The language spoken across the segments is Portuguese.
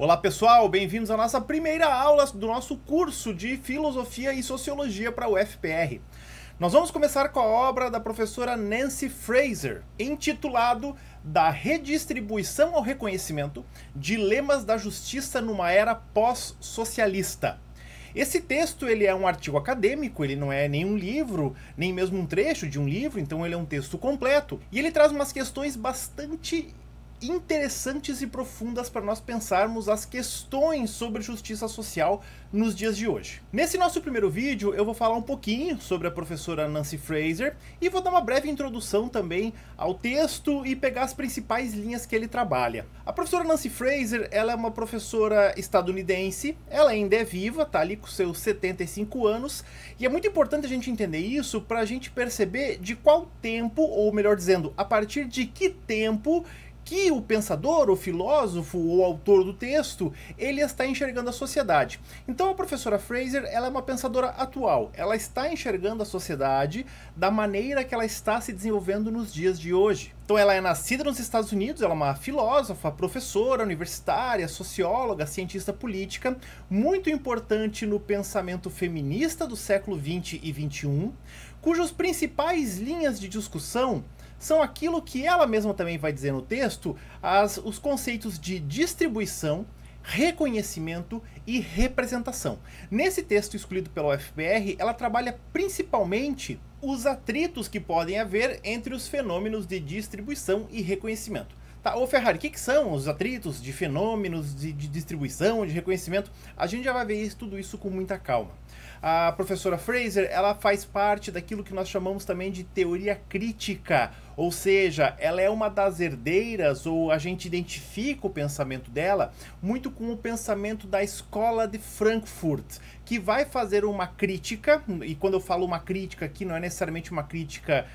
Olá pessoal, bem-vindos à nossa primeira aula do nosso curso de Filosofia e Sociologia para o UFPR. Nós vamos começar com a obra da professora Nancy Fraser, intitulado Da Redistribuição ao Reconhecimento, Dilemas da Justiça numa Era Pós-Socialista. Esse texto ele é um artigo acadêmico, ele não é nenhum livro, nem mesmo um trecho de um livro, então ele é um texto completo. E ele traz umas questões bastante interessantes e profundas para nós pensarmos as questões sobre justiça social nos dias de hoje. Nesse nosso primeiro vídeo eu vou falar um pouquinho sobre a professora Nancy Fraser e vou dar uma breve introdução também ao texto e pegar as principais linhas que ele trabalha. A professora Nancy Fraser, ela é uma professora estadunidense, ela ainda é viva, tá ali com seus 75 anos, e é muito importante a gente entender isso para a gente perceber de qual tempo, ou melhor dizendo, a partir de que tempo que o pensador, o filósofo ou autor do texto, ele está enxergando a sociedade. Então a professora Fraser, ela é uma pensadora atual, ela está enxergando a sociedade da maneira que ela está se desenvolvendo nos dias de hoje. Então ela é nascida nos Estados Unidos, ela é uma filósofa, professora universitária, socióloga, cientista política, muito importante no pensamento feminista do século 20 e 21, cujas principais linhas de discussão são aquilo que ela mesma também vai dizer no texto, os conceitos de distribuição, reconhecimento e representação. Nesse texto escolhido pela UFPR, ela trabalha principalmente os atritos que podem haver entre os fenômenos de distribuição e reconhecimento. Tá, ô Ferrari, o que são os atritos de fenômenos de distribuição, de reconhecimento? A gente já vai ver tudo isso com muita calma. A professora Fraser, ela faz parte daquilo que nós chamamos também de teoria crítica, ou seja, ela é uma das herdeiras, ou a gente identifica o pensamento dela muito com o pensamento da escola de Frankfurt, que vai fazer uma crítica, e quando eu falo uma crítica aqui não é necessariamente uma crítica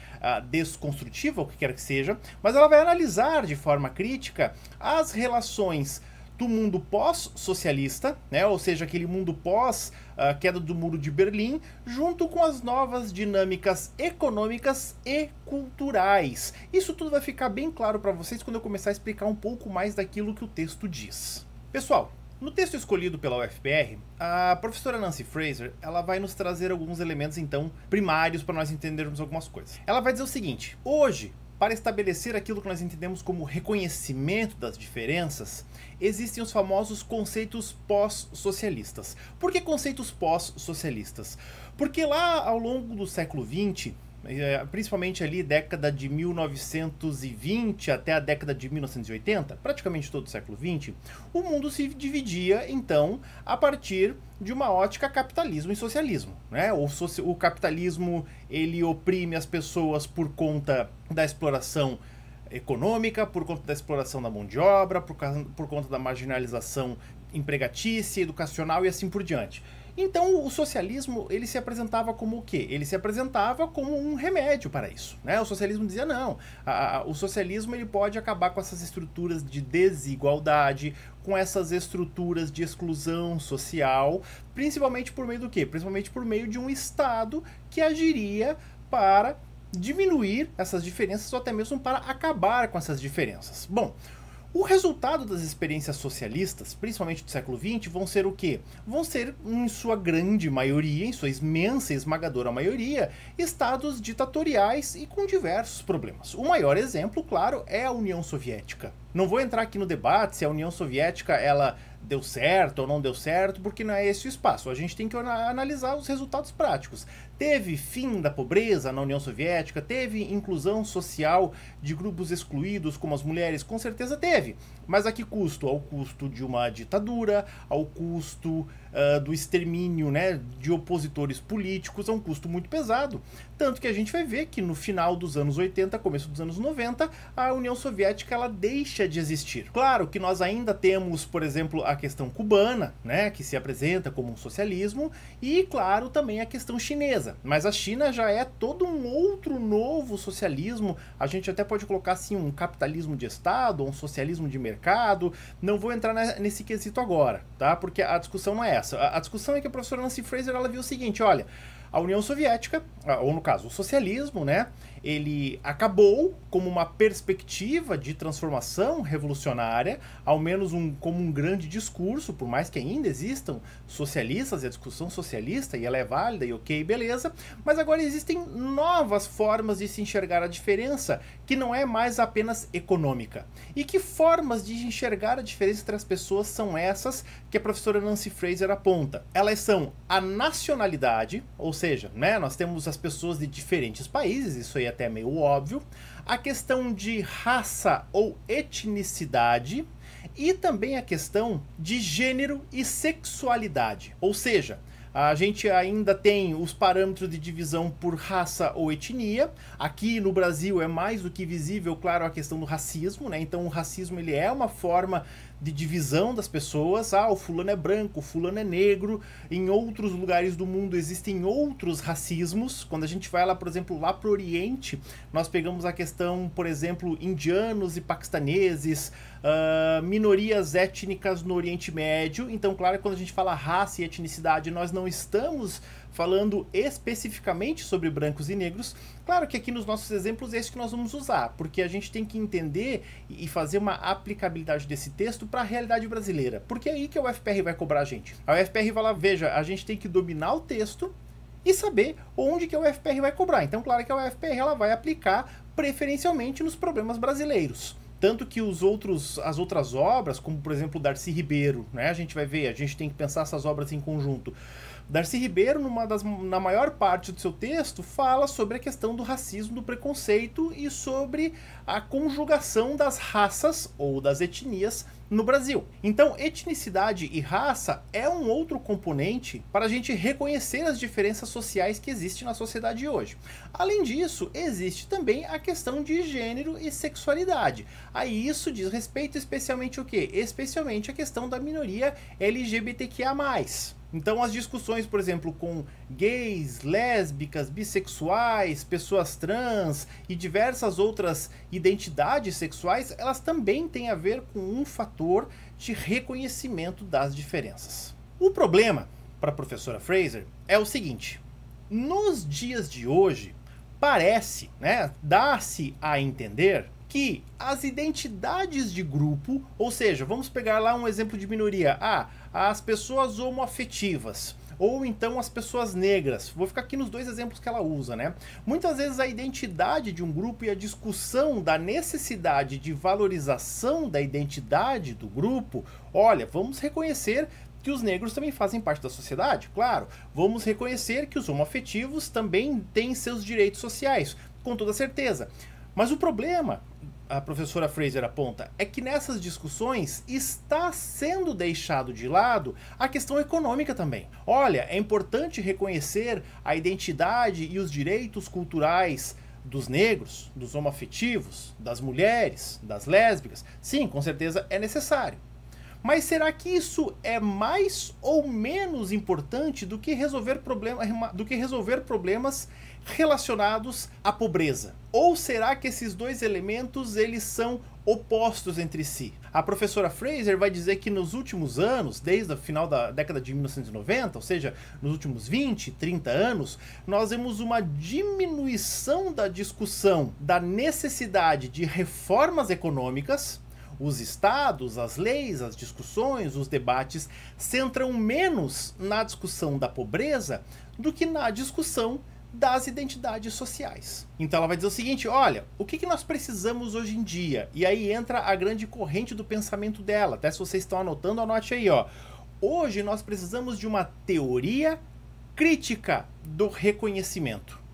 desconstrutiva, o que quer que seja, mas ela vai analisar de forma crítica as relações do mundo pós-socialista, né, ou seja, aquele mundo pós queda do Muro de Berlim, junto com as novas dinâmicas econômicas e culturais. Isso tudo vai ficar bem claro para vocês quando eu começar a explicar um pouco mais daquilo que o texto diz. Pessoal, no texto escolhido pela UFPR, a professora Nancy Fraser, ela vai nos trazer alguns elementos, então, primários para nós entendermos algumas coisas. Ela vai dizer o seguinte: hoje, para estabelecer aquilo que nós entendemos como reconhecimento das diferenças, existem os famosos conceitos pós-socialistas. Por que conceitos pós-socialistas? Porque lá ao longo do século XX, principalmente ali década de 1920 até a década de 1980, praticamente todo o século XX, o mundo se dividia, então, a partir de uma ótica capitalismo e socialismo, né? O capitalismo, ele oprime as pessoas por conta da exploração econômica, por conta da exploração da mão de obra, por conta da marginalização empregatícia, educacional e assim por diante. Então o socialismo, ele se apresentava como o quê? Ele se apresentava como um remédio para isso, né? O socialismo dizia não, o socialismo ele pode acabar com essas estruturas de desigualdade, com essas estruturas de exclusão social, principalmente por meio do quê? Principalmente por meio de um Estado que agiria para diminuir essas diferenças ou até mesmo para acabar com essas diferenças. Bom, o resultado das experiências socialistas, principalmente do século XX, vão ser o quê? Vão ser, em sua grande maioria, em sua imensa e esmagadora maioria, estados ditatoriais e com diversos problemas. O maior exemplo, claro, é a União Soviética. Não vou entrar aqui no debate se a União Soviética ela deu certo ou não deu certo, porque não é esse o espaço. A gente tem que analisar os resultados práticos. Teve fim da pobreza na União Soviética? Teve inclusão social de grupos excluídos como as mulheres? Com certeza teve. Mas a que custo? Ao custo de uma ditadura, ao custo do extermínio, né, de opositores políticos, a um custo muito pesado. Tanto que a gente vai ver que no final dos anos 80, começo dos anos 90, a União Soviética ela deixa de existir. Claro que nós ainda temos, por exemplo, a questão cubana, né, que se apresenta como um socialismo, e claro, também a questão chinesa. Mas a China já é todo um outro novo socialismo, a gente até pode colocar assim um capitalismo de Estado, um socialismo de mercado. Não vou entrar nesse quesito agora, tá? Porque a discussão não é essa. A discussão é que a professora Nancy Fraser ela viu o seguinte: olha, a União Soviética, ou no caso, o socialismo, né? Ele acabou como uma perspectiva de transformação revolucionária, ao menos como um grande discurso, por mais que ainda existam socialistas e a discussão socialista, e ela é válida e ok, beleza, mas agora existem novas formas de se enxergar a diferença, que não é mais apenas econômica. E que formas de enxergar a diferença entre as pessoas são essas que a professora Nancy Fraser aponta? Elas são a nacionalidade, ou seja, né, nós temos as pessoas de diferentes países, isso aí é até meio óbvio, a questão de raça ou etnicidade e também a questão de gênero e sexualidade. Ou seja, a gente ainda tem os parâmetros de divisão por raça ou etnia. Aqui no Brasil é mais do que visível, claro, a questão do racismo, né? Então o racismo ele é uma forma de divisão das pessoas. Ah, o fulano é branco, o fulano é negro. Em outros lugares do mundo existem outros racismos. Quando a gente vai lá, por exemplo, lá para o Oriente, nós pegamos a questão, por exemplo, indianos e paquistaneses, minorias étnicas no Oriente Médio. Então, claro, quando a gente fala raça e etnicidade, nós não estamos falando especificamente sobre brancos e negros. Claro que aqui nos nossos exemplos é isso que nós vamos usar, porque a gente tem que entender e fazer uma aplicabilidade desse texto para a realidade brasileira, porque é aí que a UFPR vai cobrar a gente. A UFPR vai lá, veja, a gente tem que dominar o texto e saber onde que a UFPR vai cobrar. Então, claro que a UFPR ela vai aplicar preferencialmente nos problemas brasileiros. Tanto que as outras obras, como por exemplo o Darcy Ribeiro, né, a gente vai ver, a gente tem que pensar essas obras em conjunto. Darcy Ribeiro, na maior parte do seu texto, fala sobre a questão do racismo, do preconceito e sobre a conjugação das raças ou das etnias no Brasil. Então, etnicidade e raça é um outro componente para a gente reconhecer as diferenças sociais que existem na sociedade hoje. Além disso, existe também a questão de gênero e sexualidade. Aí isso diz respeito especialmente o quê? Especialmente a questão da minoria LGBTQIA+. Então as discussões, por exemplo, com gays, lésbicas, bissexuais, pessoas trans e diversas outras identidades sexuais, elas também têm a ver com um fator de reconhecimento das diferenças. O problema, para a professora Fraser, é o seguinte: nos dias de hoje, parece, né, dá-se a entender que as identidades de grupo, ou seja, vamos pegar lá um exemplo de minoria, as pessoas homoafetivas, ou então as pessoas negras, vou ficar aqui nos dois exemplos que ela usa, né? Muitas vezes a identidade de um grupo e a discussão da necessidade de valorização da identidade do grupo, olha, vamos reconhecer que os negros também fazem parte da sociedade, claro, vamos reconhecer que os homoafetivos também têm seus direitos sociais, com toda certeza. Mas o problema, a professora Fraser aponta, é que nessas discussões está sendo deixado de lado a questão econômica também. Olha, é importante reconhecer a identidade e os direitos culturais dos negros, dos homoafetivos, das mulheres, das lésbicas. Sim, com certeza é necessário. Mas será que isso é mais ou menos importante do que resolver problemas relacionados à pobreza? Ou será que esses dois elementos eles são opostos entre si? A professora Fraser vai dizer que nos últimos anos, desde o final da década de 1990, ou seja, nos últimos 20, 30 anos, nós vemos uma diminuição da discussão da necessidade de reformas econômicas. Os estados, as leis, as discussões, os debates centram menos na discussão da pobreza do que na discussão das identidades sociais. Então ela vai dizer o seguinte, olha, o que nós precisamos hoje em dia? E aí entra a grande corrente do pensamento dela, até se vocês estão anotando, anote aí, ó. Hoje nós precisamos de uma teoria crítica do reconhecimento.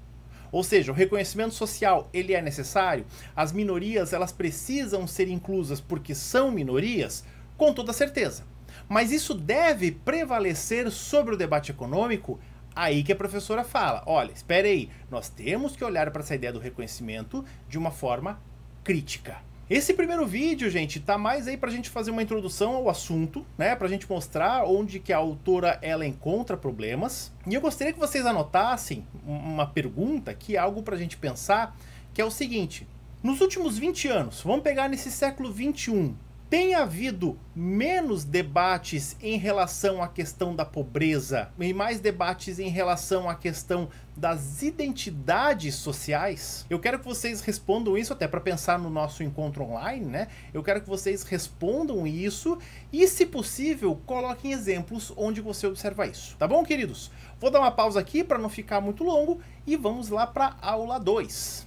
Ou seja, o reconhecimento social, ele é necessário? As minorias, elas precisam ser inclusas porque são minorias? Com toda certeza. Mas isso deve prevalecer sobre o debate econômico? Aí que a professora fala, olha, espere aí, nós temos que olhar para essa ideia do reconhecimento de uma forma crítica. Esse primeiro vídeo, gente, tá mais aí pra gente fazer uma introdução ao assunto, né? Pra gente mostrar onde que a autora, ela encontra problemas. E eu gostaria que vocês anotassem uma pergunta, que é algo pra gente pensar, que é o seguinte. Nos últimos 20 anos, vamos pegar nesse século 21, Tem havido menos debates em relação à questão da pobreza e mais debates em relação à questão das identidades sociais? Eu quero que vocês respondam isso, até para pensar no nosso encontro online, né? Eu quero que vocês respondam isso e, se possível, coloquem exemplos onde você observa isso. Tá bom, queridos? Vou dar uma pausa aqui para não ficar muito longo e vamos lá para a aula 2.